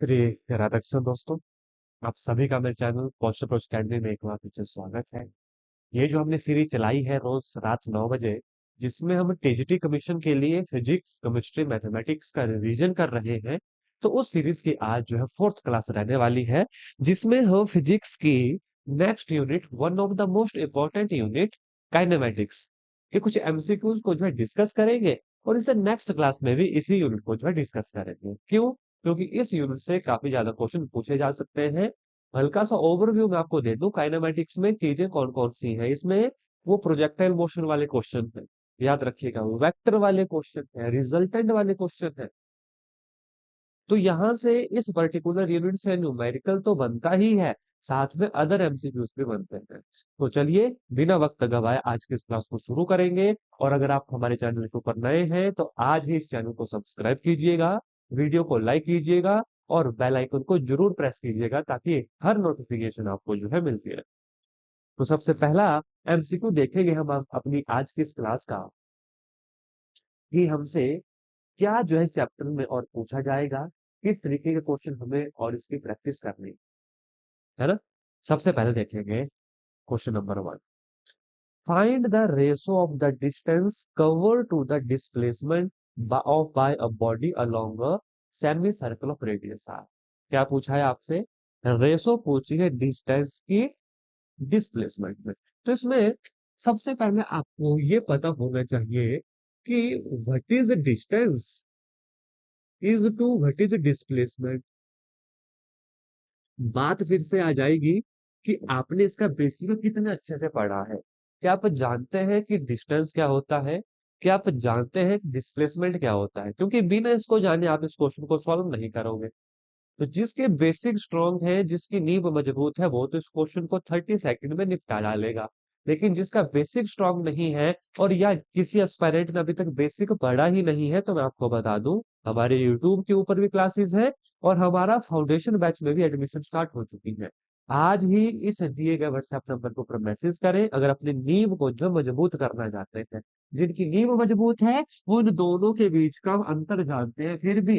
श्री राधाकृष्ण दोस्तों, आप सभी का मेरे चैनल पॉस्टर प्रोच अकेडमी में एक बार फिर से स्वागत है। ये जो हमने सीरीज चलाई है रोज रात 9 बजे, जिसमें हम टीजीटी कमीशन के लिए फिजिक्स केमिस्ट्री मैथमेटिक्स का रिवीजन कर रहे हैं। तो उस सीरीज की आज जो है फोर्थ क्लास रहने वाली है, जिसमें हम फिजिक्स की next unit, one of the most important unit, kinematics के कुछ एमसीक्यूज को जो है डिस्कस करेंगे। और इसे नेक्स्ट क्लास में भी इसी यूनिट को जो है डिस्कस करेंगे। क्यों? क्योंकि इस यूनिट से काफी ज्यादा क्वेश्चन पूछे जा सकते हैं। हल्का सा ओवरव्यू मैं आपको दे दूं, काइनेमेटिक्स में चीजें कौन कौन सी है। इसमें वो प्रोजेक्टाइल मोशन वाले क्वेश्चन है, याद रखिएगा, वो वेक्टर वाले क्वेश्चन है, रिजल्टेंट वाले क्वेश्चन है। तो यहां से इस पर्टिकुलर यूनिट से न्यूमेरिकल तो बनता ही है, साथ में अदर एमसीक्यूज भी बनते हैं। तो चलिए बिना वक्त गवाए आज की इस क्लास को शुरू करेंगे। और अगर आप हमारे चैनल के ऊपर नए हैं तो आज ही इस चैनल को सब्सक्राइब कीजिएगा, वीडियो को लाइक कीजिएगा और बेल आइकन को जरूर प्रेस कीजिएगा, ताकि हर नोटिफिकेशन आपको जो है मिलती रहे। तो सबसे पहला एमसीक्यू देखेंगे हम अपनी आज की इस क्लास का, कि हमसे क्या जो है चैप्टर में और पूछा जाएगा, किस तरीके के क्वेश्चन हमें और इसकी प्रैक्टिस करनी है ना। सबसे पहले देखेंगे question number 1। Find the ratio of the distance cover to the displacement of by a body along a semi circle of radius R. क्या पूछा है आपसे? रेशो पूछी है डिस्टेंस की डिस्प्लेसमेंट में। तो इसमें सबसे पहले आपको ये पता होना चाहिए कि what is distance is to what is displacement. बात फिर से आ जाएगी कि आपने इसका बेसिक कितने अच्छे से पढ़ा है। क्या आप जानते हैं कि डिस्टेंस क्या होता है? क्या आप जानते हैं कि डिस्प्लेसमेंट क्या होता है? क्योंकि बिना इसको जाने आप इस क्वेश्चन को सॉल्व नहीं करोगे। तो जिसके बेसिक स्ट्रांग है, जिसकी नींव मजबूत है, वो तो इस क्वेश्चन को 30 सेकंड में निपटा डालेगा। लेकिन जिसका बेसिक स्ट्रांग नहीं है, और या किसी एस्पायरेंट ने अभी तक बेसिक पढ़ा ही नहीं है, तो मैं आपको बता दूं, हमारे यूट्यूब के ऊपर भी क्लासेस है और हमारा फाउंडेशन बैच में भी एडमिशन स्टार्ट हो चुकी है। आज ही इस दिए गए व्हाट्सएप नंबर के ऊपर मैसेज करें अगर अपनी नींव को जो मजबूत करना चाहते हैं। जिनकी नींव मजबूत है वो इन दोनों के बीच का अंतर जानते हैं। फिर भी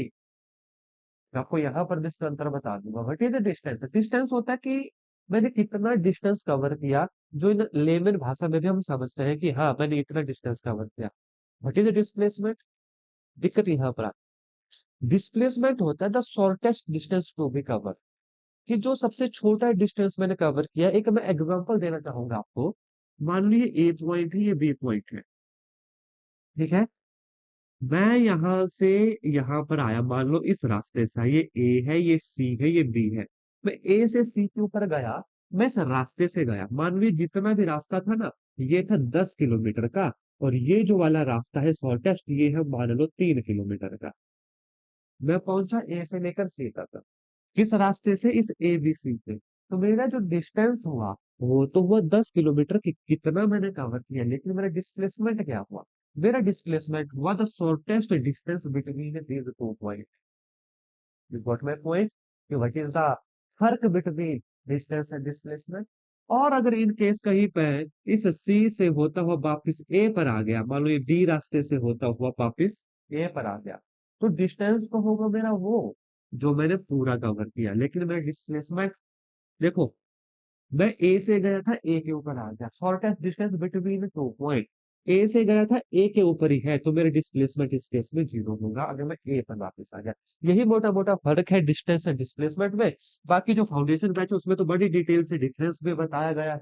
मैं आपको यहाँ पर इसका अंतर बता दूंगा। What is the distance? Distance होता है कि मैंने कितना डिस्टेंस कवर किया, जो इन लेमन भाषा में भी हम समझते हैं कि हाँ मैंने इतना डिस्टेंस कवर किया। What is the displacement? दिक्कत यहाँ पर आती है। डिस्प्लेसमेंट होता है the shortest distance to be cover, कि जो सबसे छोटा डिस्टेंस मैंने कवर किया। एक मैं एग्जांपल देना चाहूंगा आपको। मान लीजिए ए पॉइंट है, ये बी पॉइंट है, ठीक है। मैं यहाँ से यहाँ पर आया, मान लो इस रास्ते से, ये ए है, ये सी है, ये बी है। मैं ए से सी के ऊपर गया, मैं इस रास्ते से गया। मान लीजिए जितना भी रास्ता था ना, ये था 10 किलोमीटर का, और ये जो वाला रास्ता है शॉर्टेस्ट, ये है मान लो 3 किलोमीटर का। मैं पहुंचा ए से लेकर सी तक, किस रास्ते से? इस ए बी सी से। तो मेरा जो डिस्टेंस हुआ वो तो हुआ 10 किलोमीटर की, कितना मैंने कवर किया। लेकिन मेरा डिस्प्लेसमेंट क्या हुआ? मेरा डिस्प्लेसमेंट हुआ the shortest distance between these two point. You got my point, कि व्हाट इज द फर्क बिटवीन डिस्टेंस एंड डिस्प्लेसमेंट। और अगर इन केस कहीं पे इस सी से होता हुआ वापिस ए पर आ गया, मान लो ये डी रास्ते से होता हुआ वापिस ए पर आ गया, तो डिस्टेंस तो होगा मेरा वो जो मैंने पूरा कवर किया। लेकिन मेरा डिस्प्लेसमेंट देखो, मैं ए से गया था, ए के ऊपर आ गया। Shortest distance between two point, A से गया था, ए के ऊपर ही है, तो मेरा डिस्प्लेसमेंट इस केस में 0 होगा अगर मैं ए पर वापस आ गया। यही मोटा मोटा फर्क है डिस्टेंस एंड डिस्प्लेसमेंट में। बाकी जो फाउंडेशन बैच है उसमें तो बड़ी डिटेल से डिफरेंस भी बताया गया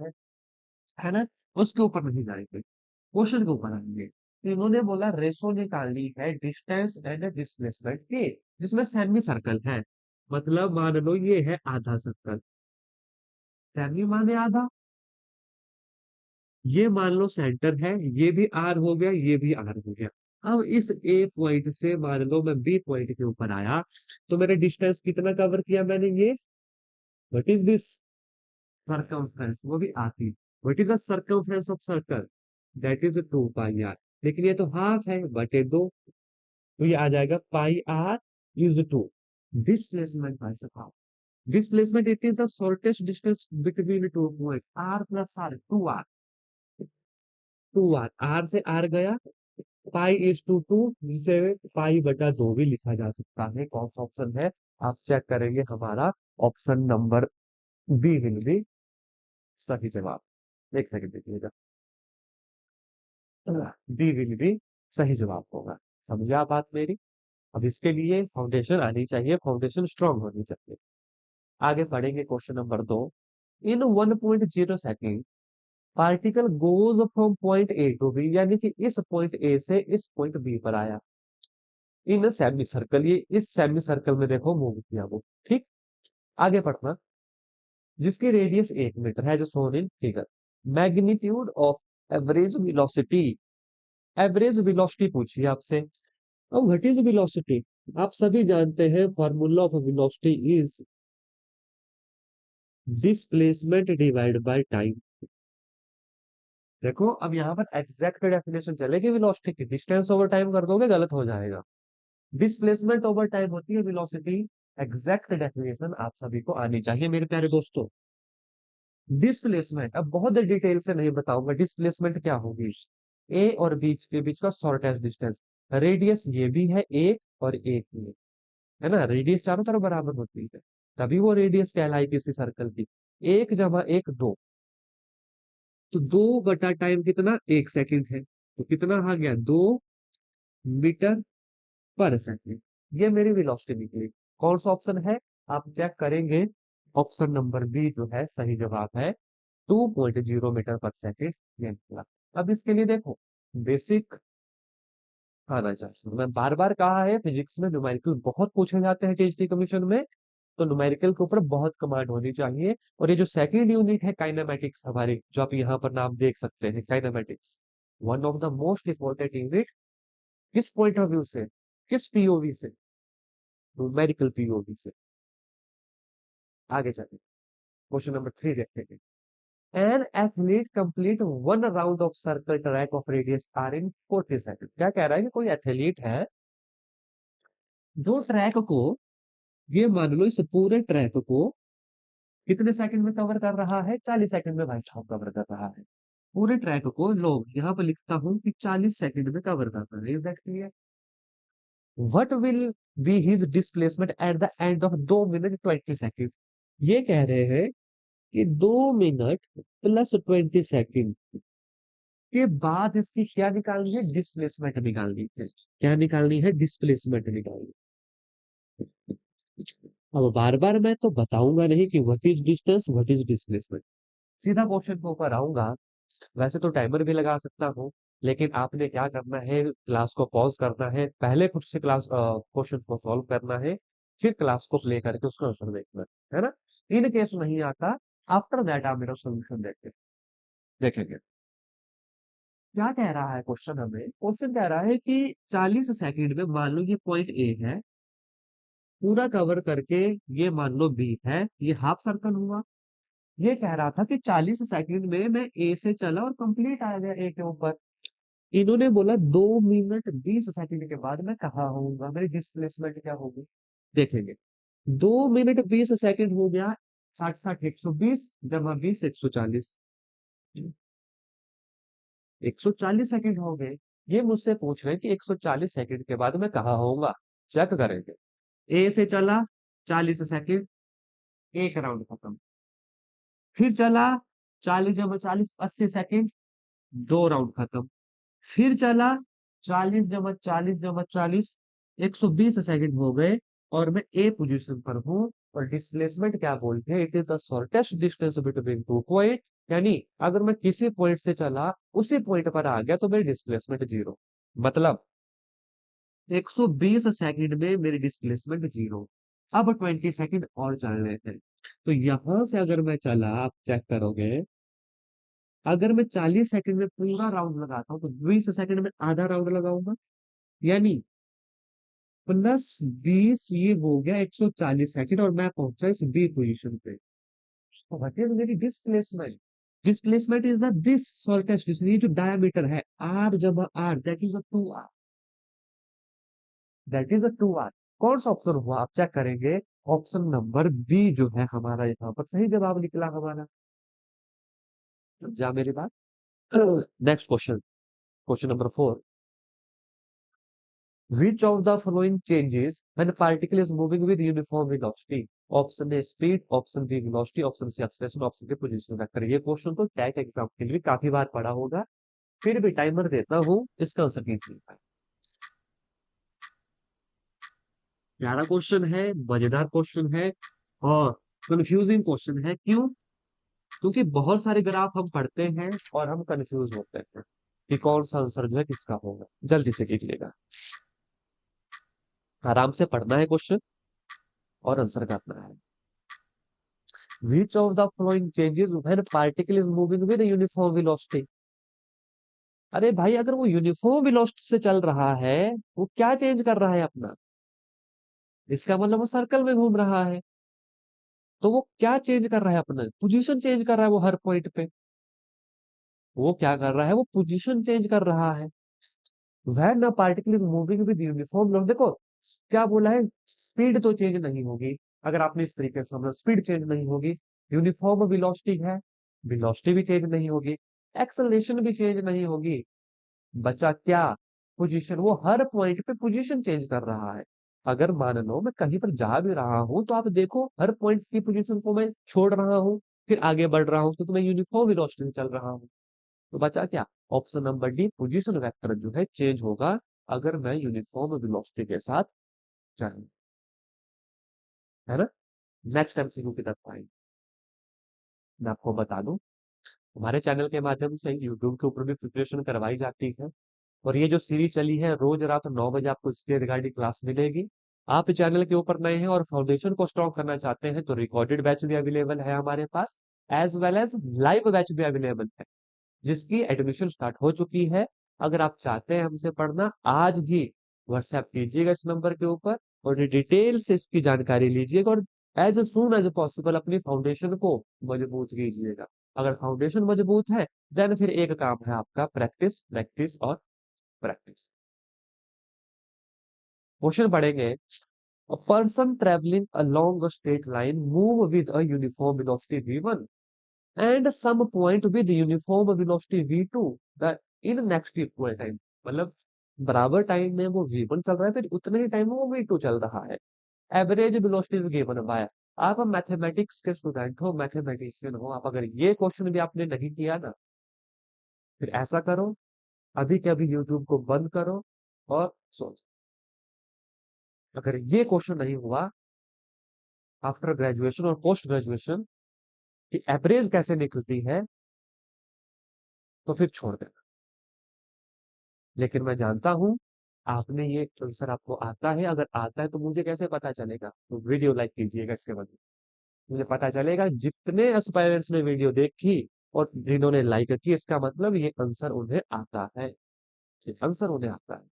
है ना। उसके ऊपर नहीं जाएंगे, क्वेश्चन के ऊपर आएंगे। तो इन्होंने बोला रेशो निकालनी है डिस्टेंस एंड डिस्प्लेसमेंट के, जिसमें सेमी सर्कल है। मतलब मान लो ये है आधा सर्कल, सेमी माने आधा। ये मान लो सेंटर है, ये भी आर हो गया, ये भी आर हो गया। अब इस ए पॉइंट से मान लो मैं बी पॉइंट के ऊपर आया, तो मेरे डिस्टेंस कितना कवर किया मैंने? ये व्हाट इज दिस सर्कमफ्रेंस, वो भी आती। What is the circumference of circle? That is 2 pi R. लेकिन ये तो हाफ है, बटे 2, तो ये आ जाएगा पाई आर इज 2। डिस्प्लेसमेंट भाई साहब, displacement it is the shortest distance between two point, R plus R, 2 R. 2 R, R से आर गया, पाई/2, जिसे पाई/2 भी लिखा जा सकता है। कौन सा ऑप्शन है आप चेक करेंगे, हमारा option number B will be सही जवाब। एक सेकंड देखिएगा, बी विल बी सही जवाब होगा। समझे आप बात मेरी? अब इसके लिए फाउंडेशन आनी चाहिए, फाउंडेशन स्ट्रांग होनी चाहिए। आगे पढ़ेंगे question number 2। In 1.0 second particle goes from point A to B, यानी कि इस पॉइंट ए से इस पॉइंट बी पर आया इन सेमी सर्कल, ये इस सेमी सर्कल में देखो मूव किया वो। ठीक, आगे पढ़ना। जिसकी रेडियस 1 मीटर है, जो shown in figure. Magnitude of average velocity, average velocity पूछिए आपसे। अब व्हाट इज वेलोसिटी? आप सभी जानते हैं formula of velocity is displacement divide by time. देखो अब यहाँ पर एग्जैक्ट डेफिनेशन चलेगी वेलोसिटी की, डिस्टेंस ओवर टाइम कर दोगे गलत हो जाएगा। डिस्प्लेसमेंट ओवर टाइम होती है वेलोसिटी। एग्जैक्ट डेफिनेशन आप सभी को आनी चाहिए मेरे प्यारे दोस्तों। डिस्प्लेसमेंट अब बहुत डिटेल से नहीं बताऊंगा, डिस्प्लेसमेंट क्या होगी। ए और बीच के बीच का शॉर्टेस्ट डिस्टेंस, रेडियस ये भी है एक और एक ही है ना, रेडियस चारों तरफ बराबर होती है, तभी वो रेडियस कहलाई किसी सर्कल की। 1 + 1 2, तो 2/टाइम कितना 1 सेकंड है, तो कितना आ गया 2 मीटर पर सेकंड। ये मेरी वेलोसिटी निकली। कौन सा ऑप्शन है आप चेक करेंगे, ऑप्शन नंबर बी जो है सही जवाब है, 2.0 मीटर पर सेकंड ये निकला। अब इसके लिए देखो बेसिक आना चाहिए। मैं बार बार कहा है फिजिक्स में न्यूमेरिकल बहुत पूछे जाते हैं टीएचडी कमीशन में, तो न्यूमेरिकल के ऊपर बहुत कमांड होनी चाहिए। और ये जो सेकंड यूनिट है काइनेमेटिक्स हमारी, जो आप यहाँ पर नाम देख सकते हैं kinematics, one of the most important unit. किस पॉइंट ऑफ व्यू से, किस पीओवी से? न्यूमेरिकल पीओवी से। आगे चलिए क्वेश्चन नंबर 3 देखते हैं। An athlete complete 1 round of circle track of radius R in 40 second. क्या कह रहा है कि कोई एथलीट है जो ट्रैक को, ये मान लो इस पूरे ट्रैक को कितने सेकंड में कवर कर रहा है? 40 सेकंड में भाई साहब कवर कर रहा है। पूरे ट्रैक को लोग यहाँ पर लिखता हूँ कि 40 सेकंड में कवर कर रहा है। Is that clear? What will be his displacement at the end of 2 minute 20 second? ये कह रहे हैं कि 2 मिनट + 20 सेकंड के बाद इसकी क्या निकालनी है? डिस्प्लेसमेंट निकालनी है। क्या निकालनी है? डिस्प्लेसमेंट निकालनी। अब बार बार मैं तो बताऊंगा नहीं कि what is distance, what is displacement. सीधा क्वेश्चन के ऊपर आऊंगा। वैसे तो टाइमर भी लगा सकता हूँ, लेकिन आपने क्या करना है, क्लास को पॉज करना है, पहले खुद से क्लास क्वेश्चन को सॉल्व करना है, फिर क्लास को प्ले करके उसका आंसर देखना है ना। इन केस नहीं आता, आफ्टर दैट आप मेरा सोल्यूशन देखेंगे। क्या कह रहा है क्वेश्चन? हमें क्वेश्चन कह रहा है कि 40 सेकंड में मान लो ये पॉइंट ए है, पूरा कवर करके ये मान लो बी है, ये हाफ सर्कल हुआ। ये कह रहा था कि 40 सेकंड में मैं ए से चला और कंप्लीट आ गया ए के ऊपर। इन्होंने बोला 2 मिनट 20 सेकंड के बाद मैं कहाँ होऊंगा, मेरी डिस्प्लेसमेंट क्या होगी? देखेंगे। 2 मिनट 20 सेकंड हो गया, 60 60 120 जमा 20 140, 140 सेकंड हो गए। ये मुझसे पूछ रहे हैं कि 140 सेकंड के बाद मैं कहाँ होऊंगा। चेक करेंगे। ए से चला 40 सेकंड, एक राउंड खत्म। फिर चला 40 × 40 80 सेकंड, 2 राउंड खत्म। फिर चला 40 × 40 × 40 120 सेकंड हो गए, और मैं ए पोजीशन पर हूँ। और डिस्प्लेसमेंट क्या बोलते हैं? It is the shortest distance between 2 point. यानी अगर मैं किसी पॉइंट से चला उसी पॉइंट पर आ गया तो मेरी डिस्प्लेसमेंट जीरो। मतलब 120 सेकंड में मेरी डिस्प्लेसमेंट जीरो। अब 20 सेकंड और चलने थे, तो यहां से अगर मैं चला, आप चेक करोगे, अगर मैं 40 सेकंड में पूरा राउंड लगाता हूँ तो 20 सेकंड में आधा राउंड लगाऊंगा, यानी +20, ये हो गया 140 सेकंड, और मैं पहुंचा इस बी पोजीशन पे। तो व्हाट इज मेरी displacement? Displacement is the this shortest distance, ये जो डायमीटर है आर जब R, that is 2r, that is 2r। कौन सा ऑप्शन हुआ आप चेक करेंगे, ऑप्शन नंबर बी जो है हमारा यहाँ पर सही जवाब निकला हमारा। जा मेरी बात। Next question, question number 4। Which of the following changes when a particle is moving with uniform velocity? Option A speed, option B velocity, option C acceleration, option D position vector. ये क्वेश्चन तो tag exam के लिए भी काफी बार पढ़ा होगा, फिर भी टाइमर देता हूँ, इसका आंसर कीजिए। प्यारा क्वेश्चन है, मजेदार क्वेश्चन है और कंफ्यूजिंग क्वेश्चन है। क्यों? क्योंकि बहुत सारे ग्राफ हम पढ़ते हैं और हम कंफ्यूज होते हैं कि कौन सा आंसर जो है किसका होगा। जल्दी से कीजिएगा, आराम से पढ़ना है क्वेश्चन और आंसर करना है। Which of the following changes when a particle is moving with a uniform velocity? अरे भाई, अगर वो यूनिफॉर्म वेलोसिटी से चल रहा है, वो क्या चेंज कर रहा है अपना? इसका मतलब वो सर्कल में घूम रहा है, तो वो क्या चेंज कर रहा है अपना? पोजीशन चेंज कर रहा है वो हर पॉइंट पे। वो क्या कर रहा है? वो पोजीशन चेंज कर रहा है। When a particle is moving with uniform velocity, देखो क्या बोला है, स्पीड तो चेंज नहीं होगी। अगर आपने इस तरीके से समझा, स्पीड चेंज नहीं होगी, यूनिफॉर्म वेलोसिटी है, वेलोसिटी भी चेंज नहीं होगी, एक्सेलरेशन भी चेंज नहीं होगी। बचा क्या? पोजीशन। वो हर पॉइंट पे पोजीशन चेंज कर रहा है। अगर मान लो मैं कहीं पर जा भी रहा हूं, तो आप देखो हर पॉइंट की पोजीशन को मैं छोड़ रहा हूँ, फिर आगे बढ़ रहा हूँ, तो मैं यूनिफॉर्म वेलोसिटी से चल रहा हूँ। तो बचा क्या? Option number D, position vector जो है चेंज होगा अगर मैं यूनिफॉर्म वेलोसिटी के साथ जाऊं। है ना? नेक्स्ट एमसीक्यू की तरफ आएंगे। मैं आपको बता दूं, हमारे चैनल के माध्यम से यूट्यूब के ऊपर भी प्रिपरेशन करवाई जाती है, और ये जो सीरीज चली है, रोज रात 9 बजे आपको इसके रिगार्डिंग क्लास मिलेगी। आप चैनल के ऊपर नए हैं और फाउंडेशन को स्ट्रॉन्ग करना चाहते हैं, तो रिकॉर्डेड बैच भी अवेलेबल है हमारे पास, as well as live batch भी अवेलेबल है, जिसकी एडमिशन स्टार्ट हो चुकी है। अगर आप चाहते हैं हमसे पढ़ना, आज ही व्हाट्सएप कीजिएगा इस नंबर के ऊपर और डिटेल से इसकी जानकारी लीजिएगा, और एज सुन एज पॉसिबल अपनी फाउंडेशन को मजबूत कीजिएगा। अगर फाउंडेशन मजबूत है, देन फिर एक काम है आपका, प्रैक्टिस प्रैक्टिस और प्रैक्टिस। क्वेश्चन पढ़ेंगे। A person traveling along a straight line move with a uniform velocity v1 and some point with uniform velocity v2 the in next equal time। मतलब बराबर टाइम में वो v1 चल रहा है, फिर उतने ही टाइम में वो v2 चल रहा है। Average velocity is given by. आप मैथमेटिक्स के स्टूडेंट हो, मैथमेटिशियन हो, आप अगर ये क्वेश्चन भी आपने नहीं किया ना, फिर ऐसा करो, अभी के अभी यूट्यूब को बंद करो और सोचो। अगर ये क्वेश्चन नहीं हुआ आफ्टर ग्रेजुएशन और पोस्ट ग्रेजुएशन कि एवरेज कैसे निकलती है, तो फिर छोड़ देना। लेकिन मैं जानता हूं आपने ये आंसर आपको आता है, अगर आता है तो मुझे कैसे पता चलेगा? तो वीडियो लाइक कीजिएगा, इसके बाद मुझे पता चलेगा जितने एस्पायरेंट्स ने वीडियो देखी और जिन्होंने लाइक की, इसका मतलब ये आंसर उन्हें आता है, ये आंसर उन्हें आता है।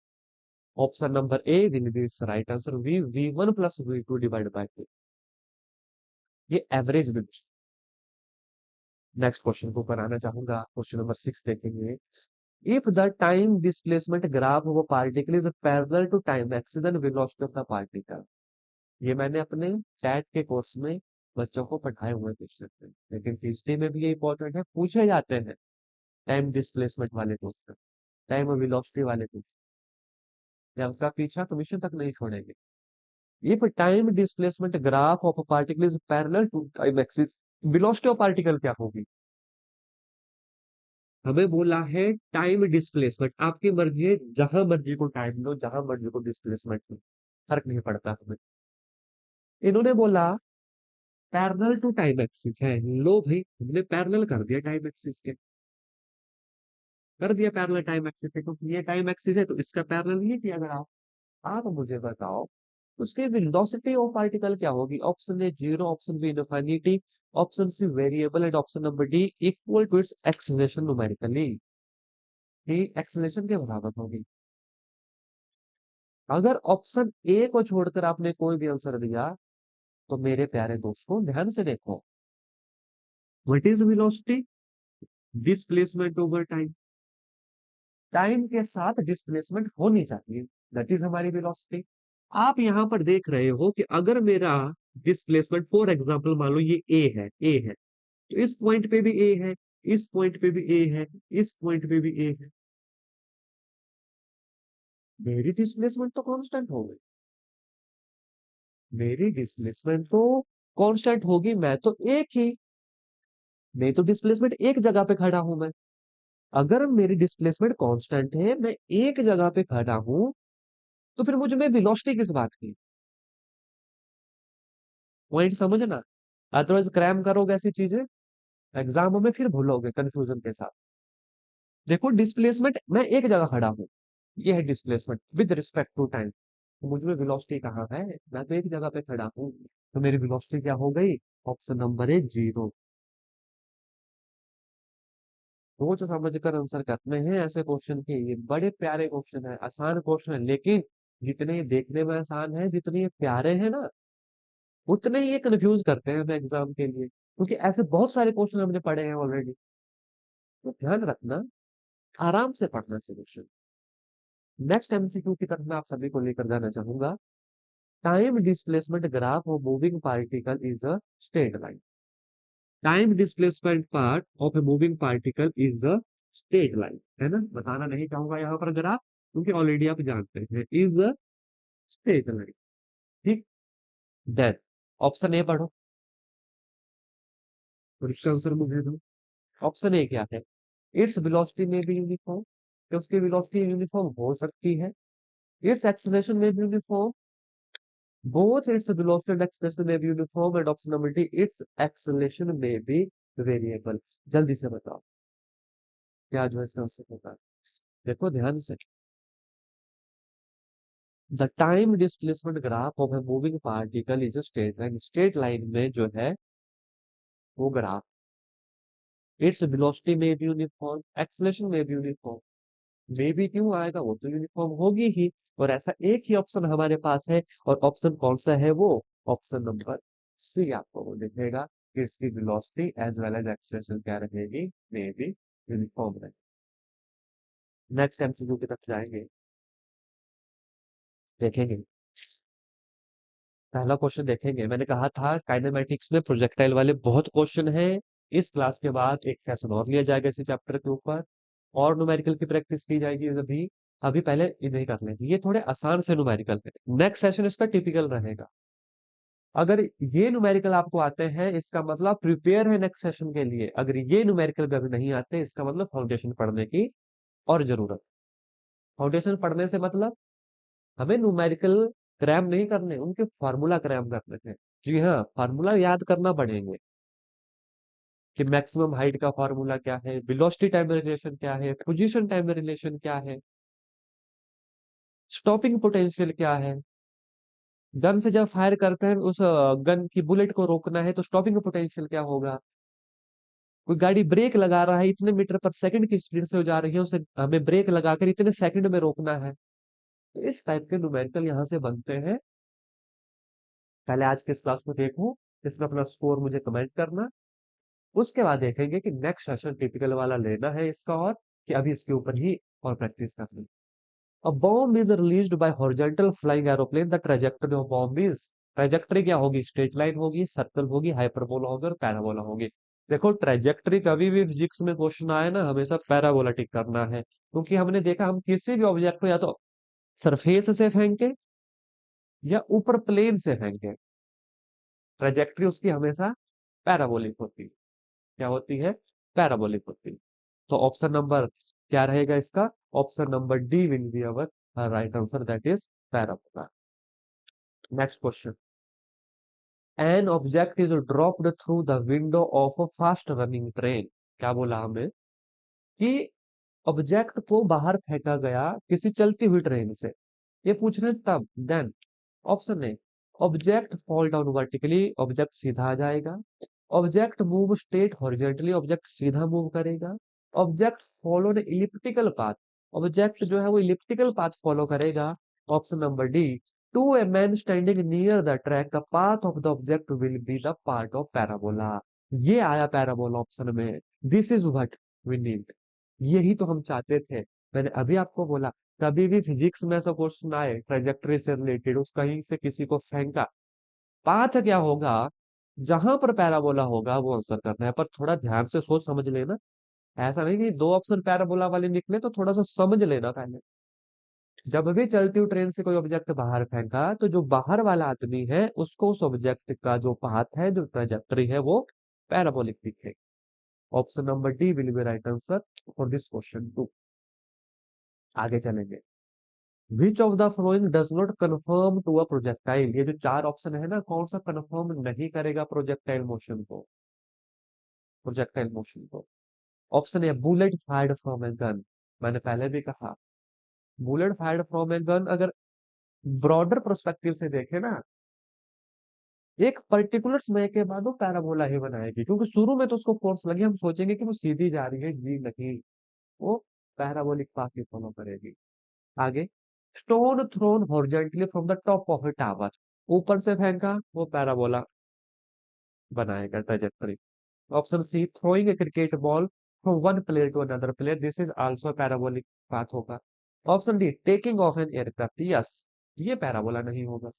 Option number A will be its right answer, V one plus V two divide by two, ये एवरेज बिल। नेक्स्ट क्वेश्चन को कराना चाहूंगा, क्वेश्चन नंबर 6 देखेंगे। If the time displacement graph of a particle is parallel to time axis, then velocity of the particle। ये मैंने अपने TET के कोर्स में बच्चों को पढ़ाए हुए क्वेश्चन थे, लेकिन टीएसटी में भी ये इंपॉर्टेंट है, पूछे जाते हैं टाइम डिस्प्लेसमेंट वाले क्वेश्चन, टाइम और वेलोसिटी वाले क्वेश्चन। आपका पीछा तो मिशन तक नहीं छोड़ेंगे। If time displacement graph of a particle is parallel to time axis, velocity of particle क्या होगी? हमें बोला है टाइम डिस्प्लेसमेंट, आपकी मर्जी है, जहां मर्जी को टाइम लो, जहां मर्जी को डिस्प्लेसमेंट लो, फर्क नहीं पड़ता हमें। इन्होंने बोला पैरेलल टू टाइम एक्सिस है, लो भाई हमने पैरेलल कर दिया टाइम एक्सिस के, कर दिया पैरेलल टाइम एक्सिस के, क्योंकि ये टाइम एक्सिस है तो इसका पैरेलल ये किया। अगर आप मुझे बताओ उसके वेलोसिटी ऑफ पार्टिकल क्या होगी? Option A zero, option B infinity, option C variable and option number D equal to its acceleration numerically. ये एक्सेलरेशन के बराबर होगी। अगर ऑप्शन ए को छोड़कर आपने कोई भी आंसर दिया, तो मेरे प्यारे दोस्तों ध्यान से देखो, what is velocity? Displacement over time, time के साथ डिस्प्लेसमेंट होनी चाहिए, दैट इज हमारी वेलोसिटी। आप यहां पर देख रहे हो कि अगर मेरा डिस्प्लेसमेंट फॉर एग्जांपल मान लो ये ए है, तो इस पॉइंट पे भी ए है, इस पॉइंट पे भी ए है, इस पॉइंट पे भी ए है, मेरी डिस्प्लेसमेंट तो कांस्टेंट हो गई, मेरी डिस्प्लेसमेंट तो कांस्टेंट होगी, मैं तो एक ही, नहीं तो डिस्प्लेसमेंट एक जगह पे खड़ा हूं मैं। अगर मेरी डिस्प्लेसमेंट कांस्टेंट है, मैं एक जगह पे खड़ा हूं, तो फिर मुझे में वेलोसिटी किस बात की? पॉइंट समझना, अदरवाइज क्रैम करोगे ऐसी चीजें, एग्जाम में फिर भूलोगे कंफ्यूजन के साथ। देखो डिस्प्लेसमेंट, मैं एक जगह खड़ा हूँ, ये है displacement with respect to time. तो मुझ में वेलोसिटी कहाँ है? मैं तो एक जगह पे खड़ा हूँ, तो मेरी वेलोसिटी क्या हो गई? ऑप्शन नंबर है 0। सोच समझ कर आंसर करने हैं ऐसे क्वेश्चन के, ये बड़े प्यारे क्वेश्चन है, आसान क्वेश्चन है, लेकिन जितने ये देखने में आसान है, जितने ये प्यारे हैं ना, उतने ही ये कंफ्यूज करते हैं हमें एग्जाम के लिए, क्योंकि ऐसे बहुत सारे क्वेश्चन हमने पढ़े हैं ऑलरेडी। तो ध्यान रखना, आराम से पढ़ना से क्वेश्चन। नेक्स्ट एमसीक्यू की तरफ मैं आप सभी को लेकर जाना चाहूंगा। Time displacement graph of moving particle is a straight line. Time displacement part of a moving particle is a straight line, है ना, बताना नहीं चाहूंगा यहाँ पर ग्राफ, क्योंकि ऑलरेडी आप जानते हैं इज अ स्ट्रेट लाइन। ठीक, देन ऑप्शन ए पढ़ो और इसका आंसर मुझे दो। ऑप्शन ए क्या है? इट्स वेलोसिटी में भी यूनिफॉर्म, तो उसकी वेलोसिटी यूनिफॉर्म हो सकती है। इट्स एक्सेलरेशन में भी uniform, both its velocity and acceleration may be uniform, and option number D, its acceleration may be variable। जल्दी से बताओ क्या जो है इसका आंसर होगा। देखो ध्यान से, the time displacement graph of a moving particle is a straight line. Straight line में जो है वो ग्राफ, इट्स वेलोसिटी में भी यूनिफॉर्म, एक्सेलरेशन में भी यूनिफॉर्म, मे भी क्यों आएगा, वो तो यूनिफॉर्म होगी ही। और ऐसा एक ही ऑप्शन हमारे पास है, और ऑप्शन कौन सा है वो? ऑप्शन नंबर सी आपको वो दिखेगा कि इसकी velocity as well as acceleration क्या रहेगी, मे भी यूनिफॉर्म रहेगी। नेक्स्ट एमसीक्यू की तरफ जाएंगे, देखेंगे। पहला क्वेश्चन देखेंगे, मैंने कहा था काइनेमेटिक्स में प्रोजेक्टाइल वाले बहुत क्वेश्चन हैं। इस क्लास के बाद एक सेशन और लिया जाएगा इसी चैप्टर के ऊपर, और न्यूमेरिकल की प्रैक्टिस की जाएगी अभी। अभी पहले इन्हें कर लेंगे, ये थोड़े आसान से न्यूमेरिकल है। नेक्स्ट सेशन इसका टिपिकल रहेगा। अगर ये न्यूमेरिकल आपको आते हैं, इसका मतलब प्रिपेयर है नेक्स्ट सेशन के लिए। अगर ये न्यूमेरिकल भी अभी नहीं आते, इसका मतलब फाउंडेशन पढ़ने की और जरूरत। फाउंडेशन पढ़ने से मतलब हमें न्यूमेरिकल क्रैम नहीं करने, उनके फार्मूला क्रैम करने थे। जी हाँ, फार्मूला याद करना पड़ेंगे कि मैक्सिमम हाइट का फार्मूला क्या है, वेलोसिटी टाइम रिलेशन क्या है, पोजीशन टाइम रिलेशन क्या है, स्टॉपिंग पोटेंशियल क्या है। गन से जब फायर करते हैं, उस गन की बुलेट को रोकना है, तो स्टॉपिंग पोटेंशियल क्या होगा। कोई गाड़ी ब्रेक लगा रहा है, इतने मीटर पर सेकंड की स्पीड से हो जा रही है, उसे हमें ब्रेक लगाकर इतने सेकंड में रोकना है। तो इस टाइप के न्यूमेरिकल यहाँ से बनते हैं। पहले आज के इस क्लास को देखो, इसमें अपना स्कोर मुझे कमेंट करना। उसके बाद देखेंगे कि नेक्स्ट सेशन टिपिकल वाला लेना है इसका, और कि अभी इसके ऊपर ही और प्रैक्टिस करनी है। A bomb is released by horizontal flying aeroplane. The trajectory of bomb is, trajectory क्या होगी? स्ट्रेट लाइन होगी, सर्कल होगी, हाइपरबोला होगी और पैराबोला होगी। देखो ट्रेजेक्टरी कभी भी फिजिक्स में क्वेश्चन आए ना, हमेशा पैराबोला टिक करना है, क्योंकि हमने देखा हम किसी भी ऑब्जेक्ट को या तो सरफेस से फेंके या ऊपर प्लेन से फेंके, ट्रेजेक्टरी उसकी हमेशा पैराबोलिक होती है। क्या होती है? पैराबोलिक होती है। तो ऑप्शन नंबर क्या रहेगा इसका? Option number D will be our right answer, that is parabola. Next question, an object is dropped through the window of a fast running train. क्या बोला हमें? कि ऑब्जेक्ट को बाहर फेंका गया किसी चलती हुई ट्रेन से, ये पूछ रहे हैं तब। Then option A, object fall down vertically, object सीधा आ जाएगा। Object move straight horizontally, object सीधा मूव करेगा। Object follow the elliptical path, object जो है वो इलिप्टिकल पाथ फॉलो करेगा। Option number D, to a man standing near the track the path of the object will be the part of parabola. ये आया parabola option में। This is what we need, यही तो हम चाहते थे। मैंने अभी आपको बोला, कभी भी फिजिक्स में ऐसा क्वेश्चन आए ट्रेजेक्टरी से रिलेटेड, उस कहीं से किसी को फेंका, पाथ क्या होगा, जहां पर पैराबोला होगा वो आंसर करना है। पर थोड़ा ध्यान से सोच समझ लेना, ऐसा नहीं कि दो ऑप्शन पैराबोला वाले निकले तो थोड़ा सा समझ लेना पहले। जब भी चलती हुई ट्रेन से कोई ऑब्जेक्ट बाहर फेंका तो जो बाहर वाला आदमी है उसको उस ऑब्जेक्ट का जो पाथ है, जो ट्रेजेक्टरी है, वो पैराबोलिक दिखेगी। Option number D will be right answer for this question two. आगे चलेंगे। Which of the flowing does not confirm to a projectile. ये जो चार ऑप्शन है ना, कौन सा कन्फर्म नहीं करेगा प्रोजेक्टाइल मोशन को। Option A bullet fired from a gun. मैंने पहले भी कहा, bullet fired from a gun अगर ब्रॉडर प्रोस्पेक्टिव से देखे ना, एक पर्टिकुलर समय के बाद वो पैराबोला ही बनाएगी, क्योंकि शुरू में तो उसको फोर्स लगी, हम सोचेंगे कि वो सीधी जा रही है, जी नहीं, वो पैराबोलिक पाथ ही फॉलो करेगी। आगे, stone thrown horizontally from the top of a tower. ऊपर से फेंका, वो पैराबोला बनाएगा trajectory. Option C, throwing a cricket ball from one player to another player, this is also parabolic path होगा। Option D, taking off an aircraft, yes, ये parabola नहीं होगा।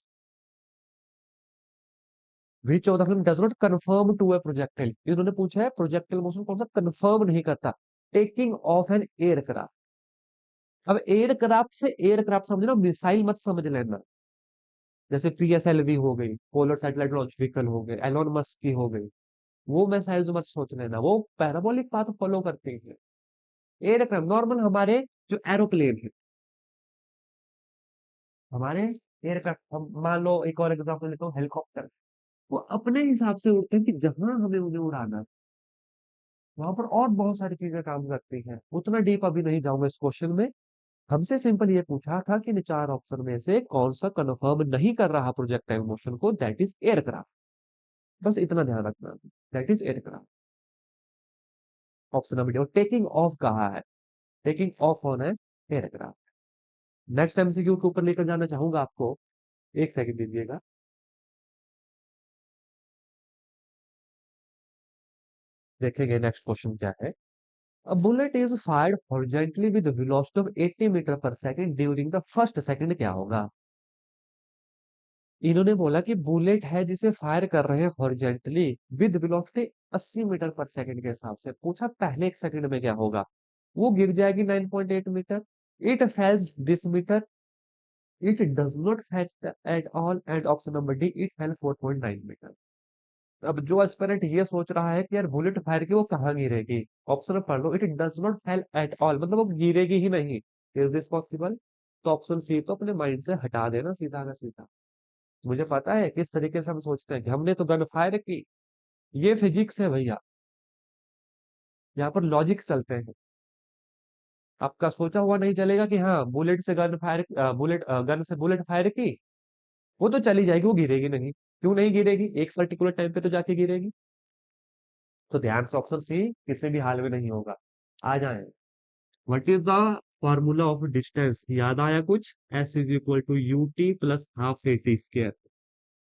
Which of the film does not conform to a projectile. इन्होंने पूछा है projectile motion कौन सा confirm नहीं करता। Taking off an aircraft. अब एयरक्राफ्ट से एयरक्राफ्ट समझ लो, मिसाइल मत समझ लेना। जैसे पीएसएलवी हो गई, पोलर सैटेलाइट लॉन्च व्हीकल हो गए, एलोन मस्क की हो गई, वो मिसाइल्स मत सोच लेना, वो पैराबोलिक पाथ फॉलो करते हैं। एयरक्राफ्ट नॉर्मल हमारे जो एरोप्लेन है, हमारे एयरक्राफ्ट, हम मान लो एक और एग्जांपल लेता हूँ, हेलीकॉप्टर, वो अपने हिसाब से उड़ते हैं कि जहां हमें उन्हें उड़ाना, वहां पर और बहुत सारी चीजें काम करती हैं। उतना डीप अभी नहीं जाऊंगा इस क्वेश्चन में। हमसे सिंपल ये पूछा था कि इन चार ऑप्शन में से कौन सा कंफर्म नहीं कर रहा प्रोजेक्टाइल मोशन को, दैट इज एयरक्राफ्ट। बस इतना ध्यान रखना, that is aircraft. Option number D. और टेकिंग ऑफ कहा है, टेकिंग ऑफ होना है एयरक्राफ्ट। नेक्स्ट एमसीक्यू के ऊपर लेकर जाना चाहूंगा आपको, एक सेकंड दीजिएगा। देखेंगे नेक्स्ट क्वेश्चन क्या है। A bullet is fired horizontally with a velocity of 80 metre per second during the first second, क्या होगा। इन्होंने बोला कि बुलेट है जिसे फायर कर रहे हैं horizontally with velocity 80 metre per second के हिसाब से, पूछा पहले एक सेकंड में क्या होगा। वो गिर जाएगी 9.8 metre. It fails this metre, it does not fail at all, and option number D, it fail 4.9 metre. अब जो एस्पिरेंट ये सोच रहा है कि यार बुलेट फायर की वो कहाँ गिरेगी, ऑप्शन पढ़ लो, it does not fail at all, मतलब वो गिरेगी ही नहीं। Is this possible. तो ऑप्शन सी तो अपने माइंड से हटा देना सीधा का सीधा। मुझे पता है किस तरीके से हम सोचते हैं कि हमने तो गन फायर की, ये फिजिक्स है भैया, यहाँ पर लॉजिक चलते हैं। आपका सोचा हुआ नहीं चलेगा कि हाँ बुलेट से गन फायर, गन से बुलेट फायर की, वो तो चली जाएगी, वो गिरेगी नहीं। क्यों नहीं गिरेगी, एक पर्टिकुलर टाइम पे तो जाके गिरेगी। तो ध्यान से ऑप्शन सी किसी भी हाल में नहीं होगा। आ जाए, what is the formula of distance, याद आया कुछ। S is equal to U T plus half A T square.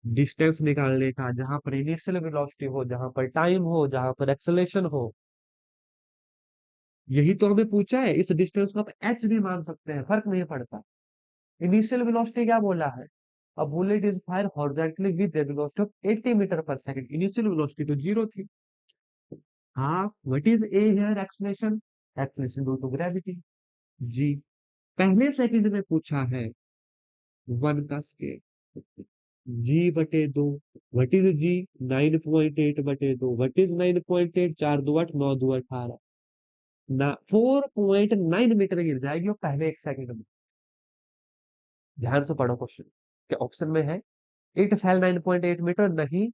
Distance निकालने का, जहां पर इनिशियल वेलोसिटी हो, जहां पर टाइम हो, जहां पर एक्सेलेरेशन हो, यही तो हमें पूछा है। इस डिस्टेंस को आप एच भी मान सकते हैं, फर्क नहीं पड़ता। इनिशियल वेलोसिटी क्या बोला है, a bullet is fire horizontally with a velocity of 80 metre per second, initial velocity तो जीरो थी। हाँ, what is A here, acceleration, acceleration due to gravity, G. पहले सेकंड में पूछा है वन का स्केल, जी बटे दो, व्हाट इज जी, 9.8 बटे दो, व्हाट इज 9.8, 4 2 8, 9 2 18 ना, 4.9 मीटर गिर जाएगी वो पहले एक सेकंड में। ध्यान से पढ़ो क्वेश्चन, क्या ऑप्शन में है। इट फेल 9.8 मीटर नहीं,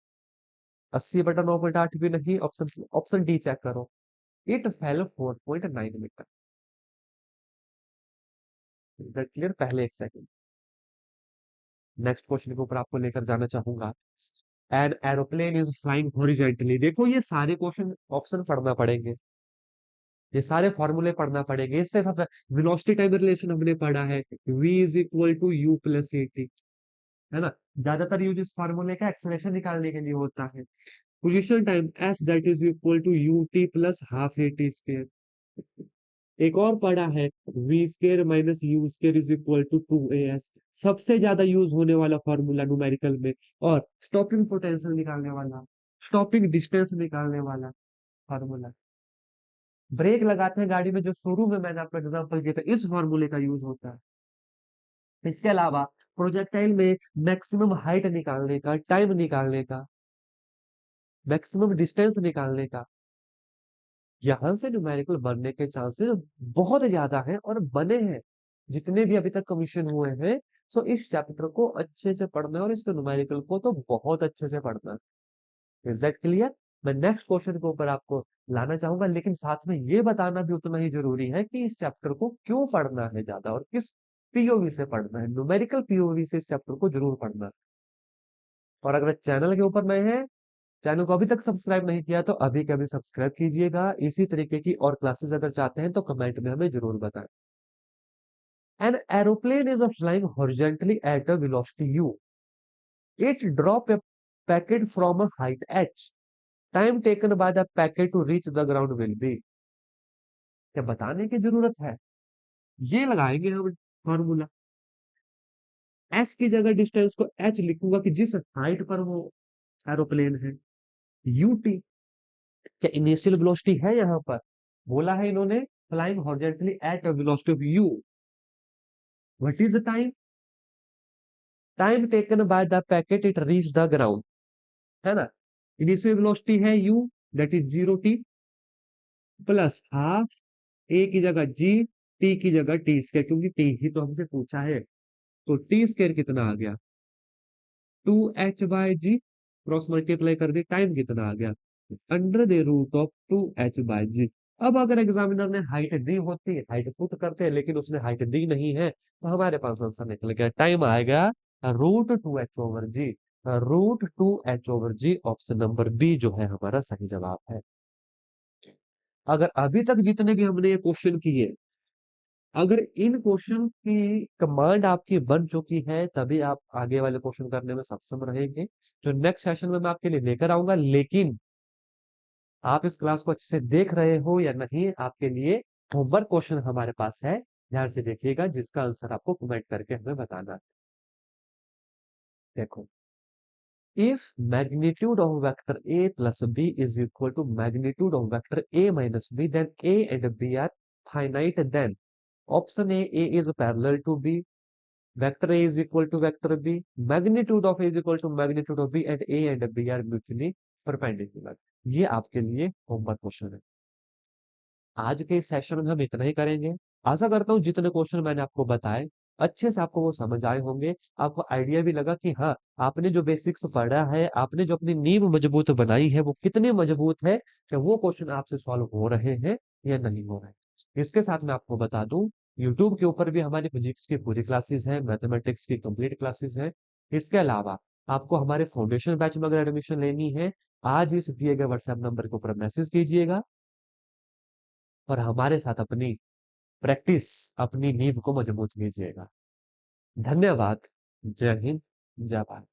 80/9.8 भी नहीं, ऑप्शन ऑप्शन डी चेक करो, इट फेल 4.9 मीटर। क्लियर, पहले एक सेकंड। नेक्स्ट क्वेश्चन के ऊपर आपको लेकर जाना चाहूंगा। An aeroplane is flying horizontally, देखो ये सारे क्वेश्चन ऑप्शन पढ़ना पड़ेंगे, ये सारे फॉर्मूले पढ़ना पड़ेंगे। इससे सब वेलोसिटी टाइम रिलेशन हमने पढ़ा है, v is equal to U plus A T, है ना। ज्यादातर यूज इस फॉर्मूले का एक्सलेशन निकालने के लिए होता है। Position time s that is equal to U T plus half A T square. एक और पढ़ा है, V square minus U square is equal to 2as, सबसे ज्यादा यूज होने वाला फॉर्मूला न्यूमेरिकल में। और स्टॉपिंग पोटेंशियल निकालने वाला, स्टॉपिंग डिस्टेंस निकालने वाला फॉर्मूला। ब्रेक लगाते हैं गाड़ी में, जो शुरू में मैंने आपको एग्जांपल दिया था, इस फॉर्मूले का यूज होता है। इसके अलावा प्रोजेक्टाइल में मैक्सिमम हाइट निकालने का, टाइम निकालने का, मैक्सिमम डिस्टेंस निकालने का, यहाँ से न्यूमेरिकल बनने के चांसेस बहुत ज्यादा हैं और बने हैं। जितने भी अभी तक कमीशन हुए हैं, तो इस चैप्टर को अच्छे से पढ़ना है और इसके न्यूमेरिकल को तो बहुत अच्छे से पढ़ना है। Is that clear? मैं नेक्स्ट क्वेश्चन के ऊपर आपको लाना चाहूंगा, लेकिन साथ में ये बताना भी उतना ही जरूरी है कि इस चैप्टर को क्यों पढ़ना है ज्यादा और किस पीओवी से पढ़ना है। न्यूमेरिकल पीओवी से इस चैप्टर को जरूर पढ़ना है। और अगर चैनल के ऊपर नए हैं, चैनल को अभी तक सब्सक्राइब नहीं किया, तो अभी के अभी सब्सक्राइब कीजिएगा। इसी तरीके की और क्लासेस अगर चाहते हैं तो कमेंट में हमें जरूर बताएं। An aeroplane is flying horizontally at a velocity u. It drop a packet from a height h. Time taken by the packet to reach the ground will be. क्या बताने की जरूरत है? ये लगाएंगे हम फॉर्मूला। s की जगह डिस्टेंस को h लिखूंगा कि जिस हाइट पर वो एरोप्लेन है, ut। क्या इनिशियल वेलोसिटी है यहाँ पर? बोला है इन्होंने flying horizontally at a velocity of u। What is the time? Time taken by the packet it reach the ground, है ना। इनिशियल वेलोसिटी है u, that is 0t, plus half a की जगह g, t की जगह T square, क्योंकि t ही तो हमसे पूछा है। तो टी स्क्वायर कितना आ गया? 2h/g, क्रॉस मल्टीप्लाई कर दी, टाइम कितना आ गया? Under the root of 2h/g। अब अगर एग्जामिनर ने हाइट दी होती, हाइट पुट करते, लेकिन उसने हाइट दी नहीं है, तो हमारे पास आंसर निकल गया। टाइम आएगा √2h/g। √2h/g option number B जो है हमारा सही जवाब है। अगर अभी तक जितने भी हमने ये क्वेश्चन किए, अगर इन क्वेश्चन की कमांड आपकी बन चुकी है, तभी आप आगे वाले क्वेश्चन करने में सक्षम रहेंगे, जो नेक्स्ट सेशन में मैं आपके लिए लेकर आऊंगा। लेकिन आप इस क्लास को अच्छे से देख रहे हो या नहीं, आपके लिए होमवर्क क्वेश्चन हमारे पास है, ध्यान से देखिएगा, जिसका आंसर आपको कमेंट करके हमें बताना है। देखो, if magnitude of vector a plus b is equal to magnitude of vector a minus b, then a and b are finite, then option A is parallel to b, vector a is equal to vector b, magnitude of a is equal to magnitude of b, and a and b are mutually perpendicular। ये आपके लिए homework question है। आज के इस session में हम इतना ही करेंगे। आशा करता हूँ जितने क्वेश्चन मैंने आपको बताए, अच्छे से आपको वो समझ आए होंगे। आपको आइडिया भी लगा कि हाँ, आपने जो बेसिक्स पढ़ा है, आपने जो अपनी नींव मजबूत बनाई है, वो कितनी मजबूत है, कि वो क्वेश्चन आपसे सॉल्व हो रहे हैं या नहीं हो रहे हैं। इसके साथ मैं आपको बता दूं, यूट्यूब के ऊपर भी हमारी फिजिक्स की पूरी क्लासेस है, मैथमेटिक्स की कंप्लीट क्लासेस है। इसके अलावा आपको हमारे फाउंडेशन बैच में अगर एडमिशन लेनी है, आज इस दिए गए व्हाट्सएप नंबर के ऊपर मैसेज कीजिएगा और हमारे साथ अपनी प्रैक्टिस, अपनी नींव को मजबूत कीजिएगा। धन्यवाद। जय हिंद, जय भारत।